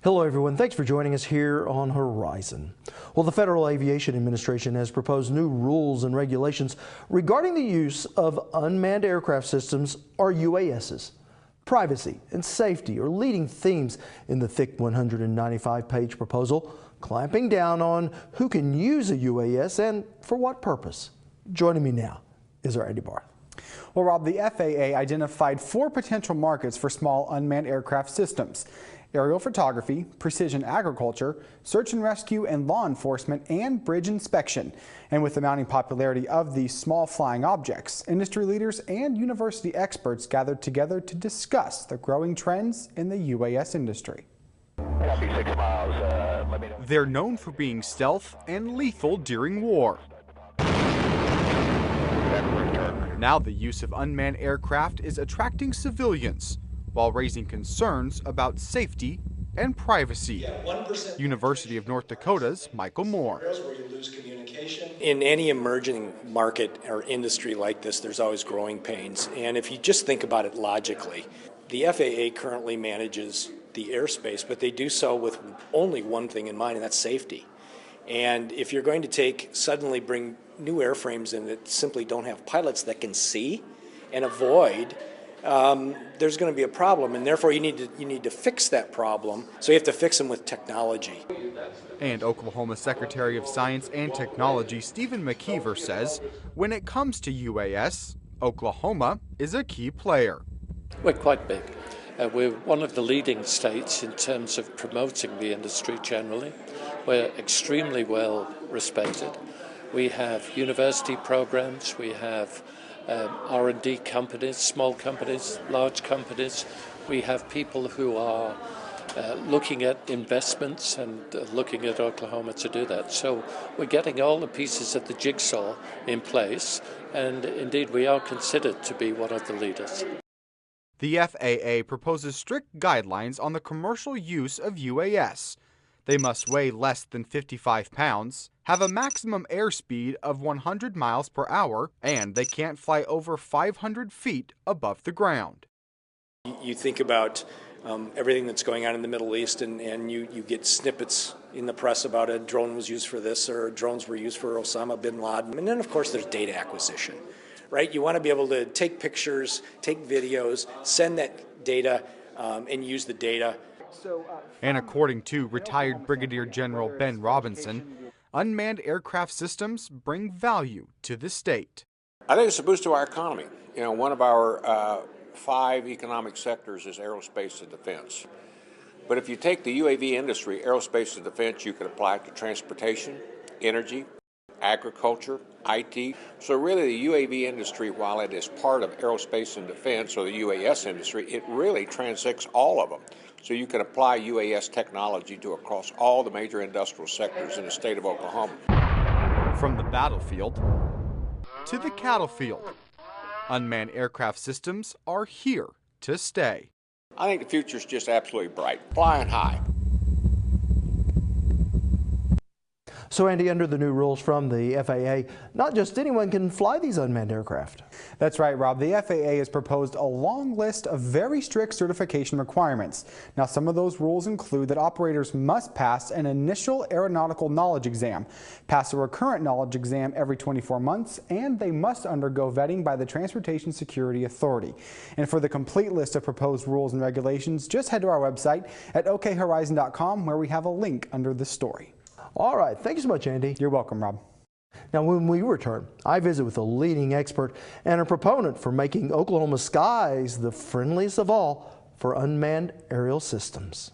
Hello everyone, thanks for joining us here on Horizon. Well, the Federal Aviation Administration has proposed new rules and regulations regarding the use of unmanned aircraft systems, or UASs. Privacy and safety are leading themes in the thick 195-page proposal, clamping down on who can use a UAS and for what purpose. Joining me now is our Andy Barth. Well, Rob, the FAA identified 4 potential markets for small unmanned aircraft systems: aerial photography, precision agriculture, search and rescue and law enforcement, and bridge inspection. And with the mounting popularity of these small flying objects, industry leaders and university experts gathered together to discuss the growing trends in the UAS industry. They're known for being stealth and lethal during war. Now the use of unmanned aircraft is attracting civilians, while raising concerns about safety and privacy. University of North Dakota's Michael Moore. In any emerging market or industry like this, there's always growing pains. And if you just think about it logically, the FAA currently manages the airspace, but they do so with only one thing in mind, and that's safety. And if you're going to suddenly bring new airframes in that simply don't have pilots that can see and avoid, there's going to be a problem, and therefore you need to fix that problem. So you have to fix them with technology. And Oklahoma Secretary of Science and Technology Stephen McKeever says when it comes to UAS, Oklahoma is a key player. We're quite big. We're one of the leading states in terms of promoting the industry generally. We're extremely well respected. We have university programs, we have R&D companies, small companies, large companies. We have people who are looking at investments and looking at Oklahoma to do that. So we're getting all the pieces of the jigsaw in place, and indeed we are considered to be one of the leaders. The FAA proposes strict guidelines on the commercial use of UAS. They must weigh less than 55 pounds, have a maximum airspeed of 100 miles per hour, and they can't fly over 500 feet above the ground. You think about everything that's going on in the Middle East, and you get snippets in the press about a drone was used for this, or drones were used for Osama bin Laden. And then, of course, there's data acquisition, right? You want to be able to take pictures, take videos, send that data, and use the data. And according to retired Brigadier General Ben Robinson, unmanned aircraft systems bring value to the state. I think it's a boost to our economy. You know, one of our 5 economic sectors is aerospace and defense. But if you take the UAV industry, aerospace and defense, you could apply it to transportation, energy, agriculture, IT. So really the UAV industry, while it is part of aerospace and defense, or the UAS industry, it really transects all of them. So you can apply UAS technology to across all the major industrial sectors in the state of Oklahoma. From the battlefield to the cattle field, unmanned aircraft systems are here to stay. I think the future is just absolutely bright, flying high. So Andy, under the new rules from the FAA, not just anyone can fly these unmanned aircraft. That's right, Rob. The FAA has proposed a long list of very strict certification requirements. Now, some of those rules include that operators must pass an initial aeronautical knowledge exam, pass a recurrent knowledge exam every 24 months, and they must undergo vetting by the Transportation Security Authority. And for the complete list of proposed rules and regulations, just head to our website at okhorizon.com, where we have a link under the story. All right, thank you so much, Andy. You're welcome, Rob. Now, when we return, I visit with a leading expert and a proponent for making Oklahoma's skies the friendliest of all for unmanned aerial systems.